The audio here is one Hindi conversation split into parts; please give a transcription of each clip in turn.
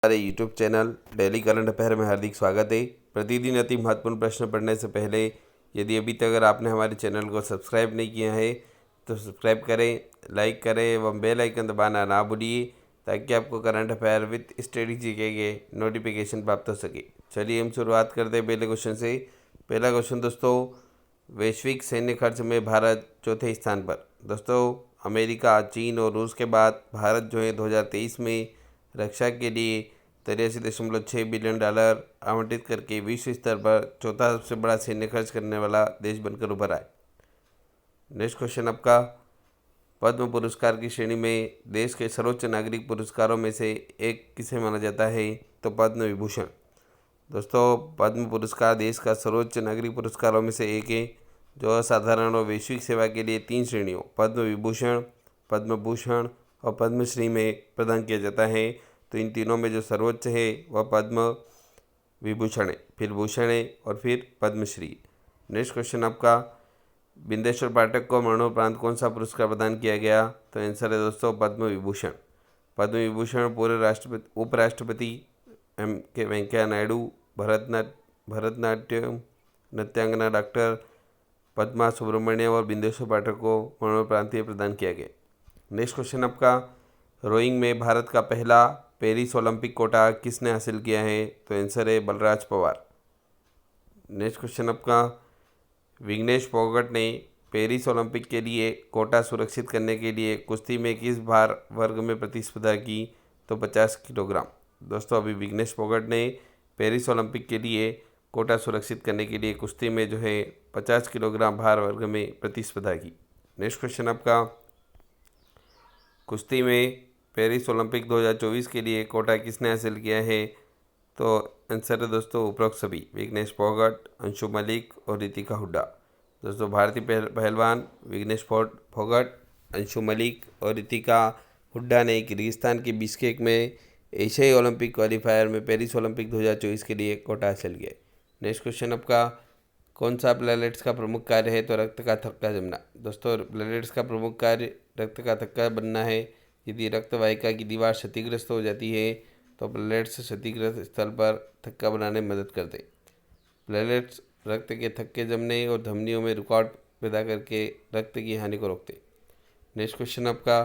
हमारे YouTube channel daily current affair में हार्दिक स्वागत है। प्रतिदिन अति महत्वपूर्ण प्रश्न पढ़ने से पहले यदि अभी तक अगर आपने हमारे चैनल को सब्सक्राइब नहीं किया है तो सब्सक्राइब करें, लाइक करें एवं बेल आइकन दबाना ना भूलिए ताकि आपको current affair with study GK के नोटिफिकेशन प्राप्त हो सके। चलिए हम शुरुआत करते हैं पहले क्वेश्चन से। पहला क्वेश्चन दोस्तों, वैश्विक सैन्य खर्च में भारत चौथे स्थान पर। दोस्तों अमेरिका, चीन और रूस के बाद भारत जो है 2023 में रक्षा के लिए 83.6 बिलियन डॉलर आवंटित करके विश्व स्तर पर चौथा सबसे बड़ा सैन्य खर्च करने वाला देश बनकर उभरा है। नेक्स्ट क्वेश्चन आपका, पद्म पुरस्कार की श्रेणी में देश के सर्वोच्च नागरिक पुरस्कारों में से एक किसे माना जाता है? तो पद्म विभूषण। दोस्तों पद्म पुरस्कार देश का सर्वोच्च नागरिक पुरस्कारों में से एक है जो असाधारण और वैश्विक सेवा के लिए 3 श्रेणियों पद्म विभूषण, पद्म भूषण और पद्मश्री में प्रदान किया जाता है। तो इन तीनों में जो सर्वोच्च है वह पद्म विभूषण है, फिर भूषण है और फिर पद्मश्री। नेक्स्ट क्वेश्चन आपका, बिंदेश्वर पाठक को मरणोपरांत कौन सा पुरस्कार प्रदान किया गया? तो आंसर है दोस्तों पद्म विभूषण। पद्म विभूषण पूर्व राष्ट्रपति उपराष्ट्रपति एम के वेंकैया नायडू, भरतनाट्यम नृत्यांगना डॉक्टर पद्मा सुब्रमण्यम और बिंदेश्वर पाठक को मरणोपरांत प्रदान किया गया। नेक्स्ट क्वेश्चन आपका, रोइंग में भारत का पहला पेरिस ओलंपिक कोटा किसने हासिल किया है? तो आंसर है बलराज पवार। नेक्स्ट क्वेश्चन आपका, विघ्नेश फोगट ने पेरिस ओलंपिक के लिए कोटा सुरक्षित करने के लिए कुश्ती में किस भार वर्ग में प्रतिस्पर्धा की? तो 50 किलोग्राम। दोस्तों अभी विघ्नेश फोगट ने पेरिस ओलंपिक के लिए कोटा सुरक्षित करने के लिए कुश्ती में जो है 50 किलोग्राम भार वर्ग में प्रतिस्पर्धा की। नेक्स्ट क्वेश्चन आपका, कुश्ती में पेरिस ओलंपिक 2024 के लिए कोटा किसने हासिल किया है? तो आंसर है दोस्तों उपरोक्त सभी, विघ्नेश फोगट, अंशु मलिक और रितिका हुड्डा। दोस्तों भारतीय पहलवान विघ्नेश फोगट, अंशु मलिक और रितिका हुड्डा ने किर्गिस्तान के बिश्केक में एशियाई ओलंपिक क्वालिफायर में पेरिस ओलंपिक 2024 के लिए कोटा हासिल किया। नेक्स्ट क्वेश्चन आपका, कौन सा प्लेटलेट्स का प्रमुख कार्य है? तो रक्त का थक्का जमना। दोस्तों प्लेटलेट्स का प्रमुख कार्य रक्त का थक्का बनना है। यदि रक्त वाहिका की दीवार क्षतिग्रस्त हो जाती है तो प्लेटलेट्स क्षतिग्रस्त स्थल पर थक्का बनाने में मदद करते। प्लेटलेट्स रक्त के थक्के जमने और धमनियों में रुकावट पैदा करके रक्त की हानि को रोकते। नेक्स्ट क्वेश्चन आपका,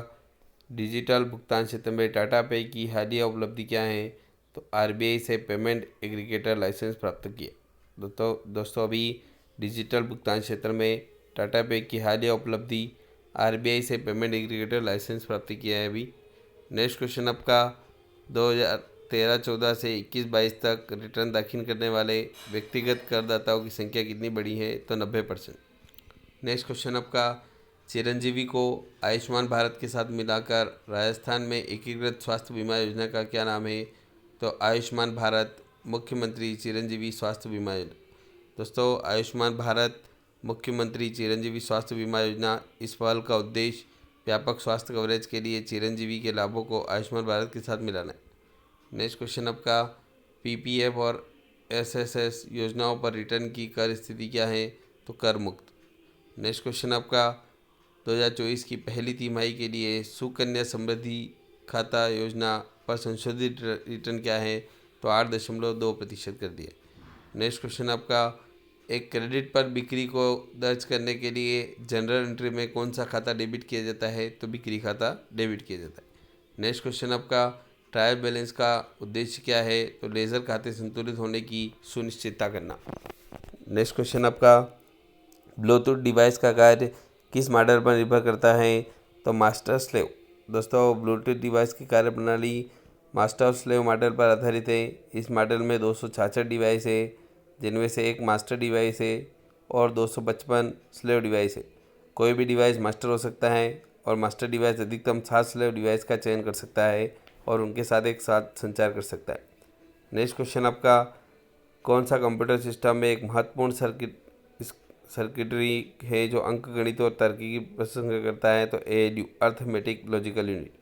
डिजिटल भुगतान क्षेत्र में टाटा पे की हालिया उपलब्धि क्या है? तो आरबीआई से पेमेंट एग्रीगेटर लाइसेंस प्राप्त किया। दोस्तों अभी डिजिटल भुगतान क्षेत्र में टाटा पे की हालिया उपलब्धि आरबीआई से पेमेंट एग्रीगेटर लाइसेंस प्राप्त किया है अभी। नेक्स्ट क्वेश्चन आपका, 2013-14 से 21-22 तक रिटर्न दाखिल करने वाले व्यक्तिगत करदाताओं की संख्या कितनी बढ़ी है? तो 90%। नेक्स्ट क्वेश्चन आपका, चिरंजीवी को आयुष्मान भारत के साथ मिलाकर राजस्थान में एकीकृत स्वास्थ्य बीमा योजना का क्या नाम है? तो आयुष्मान भारत मुख्यमंत्री चिरंजीवी स्वास्थ्य बीमा योजना। दोस्तों आयुष्मान भारत मुख्यमंत्री चिरंजीवी स्वास्थ्य बीमा योजना, इस पहल का उद्देश्य व्यापक स्वास्थ्य कवरेज के लिए चिरंजीवी के लाभों को आयुष्मान भारत के साथ मिलाना है। नेक्स्ट क्वेश्चन आपका, पीपीएफ और एसएसएस योजनाओं पर रिटर्न की कर स्थिति क्या है? तो कर मुक्त। नेक्स्ट क्वेश्चन आपका, 2024 की पहली तिमाही के लिए सुकन्या समृद्धि खाता योजना पर संशोधित रिटर्न क्या है? तो 8.2% कर दिए। नेक्स्ट क्वेश्चन आपका, एक क्रेडिट पर बिक्री को दर्ज करने के लिए जनरल एंट्री में कौन सा खाता डेबिट किया जाता है? तो बिक्री खाता डेबिट किया जाता है। नेक्स्ट क्वेश्चन आपका, ट्रायल बैलेंस का उद्देश्य क्या है? तो लेज़र खाते संतुलित होने की सुनिश्चितता करना। नेक्स्ट क्वेश्चन आपका, ब्लूटूथ डिवाइस का कार्य किस मॉडल पर निर्भर करता है? तो मास्टर स्लेव। दोस्तों ब्लूटूथ डिवाइस की कार्य प्रणाली मास्टर स्लेव मॉडल पर आधारित है। इस मॉडल में 266 डिवाइस है जिनमें से एक मास्टर डिवाइस है और 255 स्लेव डिवाइस है। कोई भी डिवाइस मास्टर हो सकता है और मास्टर डिवाइस अधिकतम 7 स्लेव डिवाइस का चयन कर सकता है और उनके साथ एक साथ संचार कर सकता है। नेक्स्ट क्वेश्चन आपका, कौन सा कंप्यूटर सिस्टम में एक महत्वपूर्ण सर्किटरी है जो अंकगणित और तार्किकी प्रसंग करता है? तो ALU, arithmetic logical unit.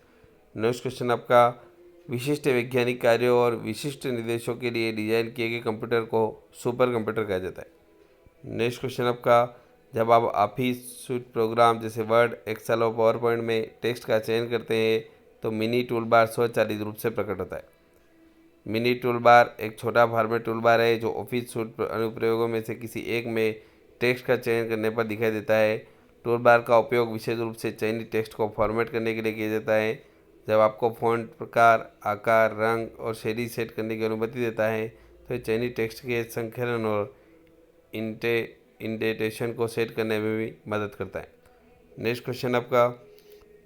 Next question आपका, विशिष्ट वैज्ञानिक कार्यों और विशिष्ट निर्देशों के लिए डिजाइन किए गए कंप्यूटर को सुपर कंप्यूटर कहा जाता है। नेक्स्ट क्वेश्चन आपका, जब आप ऑफिस सूट प्रोग्राम जैसे वर्ड, एक्सेल और पावर पॉइंट में टेक्स्ट का चयन करते हैं तो मिनी टूल बार स्वचालित रूप से प्रकट होता है। मिनी टूल बार एक छोटा फॉर्मेट टूल बार है जो ऑफिस सूट अनुप्रयोगों में से किसी एक में टेक्स्ट का चयन करने पर दिखाई देता है। टूल बार का उपयोग विशेष रूप से चयनित टेक्स्ट को फॉर्मेट करने के लिए किया जाता है। जब आपको फ़ॉन्ट प्रकार, आकार, रंग और शैली सेट करने की अनुमति देता है तो चयनित टेक्स्ट के संख्यान और इंडेंटेशन को सेट करने में भी मदद करता है। नेक्स्ट क्वेश्चन आपका,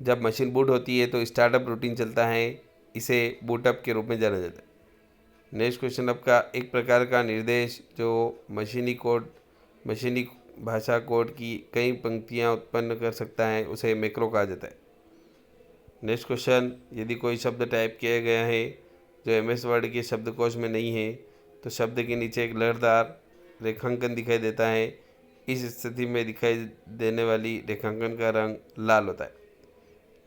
जब मशीन बूट होती है तो स्टार्टअप रूटीन चलता है, इसे बूटअप के रूप में जाना जाता है। नेक्स्ट क्वेश्चन आपका, एक प्रकार का निर्देश जो मशीनी भाषा कोड की कई पंक्तियाँ उत्पन्न कर सकता है उसे मैक्रो कहा जाता है। नेक्स्ट क्वेश्चन, यदि कोई शब्द टाइप किया गया है जो MS वर्ड के शब्दकोश में नहीं है तो शब्द के नीचे एक लहरदार रेखांकन दिखाई देता है। इस स्थिति में दिखाई देने वाली रेखांकन का रंग लाल होता है।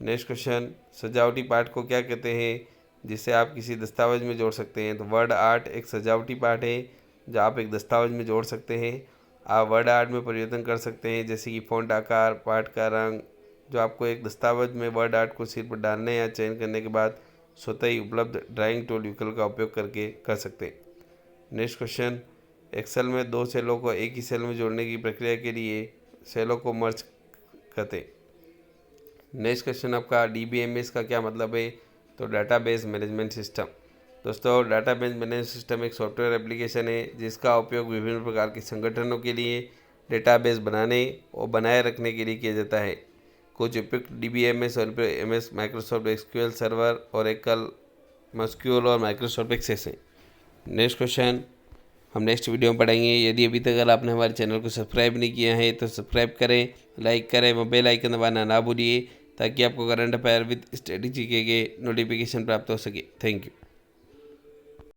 नेक्स्ट क्वेश्चन, सजावटी पाठ को क्या कहते हैं जिसे आप किसी दस्तावेज में जोड़ सकते हैं? तो वर्ड आर्ट एक सजावटी पाठ है जो आप एक दस्तावेज में जोड़ सकते हैं। आप वर्ड आर्ट में परिवर्तन कर सकते हैं जैसे कि फ़ॉन्ट आकार, पाठ का रंग, जो आपको एक दस्तावेज में वर्ड आर्ट को सिर पर डालने या चयन करने के बाद स्वतः ही उपलब्ध ड्राइंग टूल विकल्प का उपयोग करके कर सकते हैं। नेक्स्ट क्वेश्चन, एक्सेल में दो सेलों को एक ही सेल में जोड़ने की प्रक्रिया के लिए सेलों को मर्ज करते हैं। नेक्स्ट क्वेश्चन आपका, DBMS का क्या मतलब है? तो डाटाबेस मैनेजमेंट सिस्टम। दोस्तों, डाटाबेस मैनेजमेंट सिस्टम एक सॉफ्टवेयर एप्लीकेशन है जिसका उपयोग विभिन्न प्रकार के संगठनों के लिए डेटाबेस बनाने और बनाए रखने के लिए किया जाता है। कुछ उपयुक्त DBMS और MS Microsoft SQL server, Oracle, MySQL और माइक्रोसॉफ्ट एक्सेस है। नेक्स्ट क्वेश्चन हम नेक्स्ट वीडियो में पढ़ेंगे। यदि अभी तक अगर आपने हमारे चैनल को सब्सक्राइब नहीं किया है तो सब्सक्राइब करें, लाइक करें व बेल आइकन दबाना ना भूलिए ताकि आपको करंट अफेयर विद स्ट्रेटेजी के नोटिफिकेशन प्राप्त हो सके। Thank you.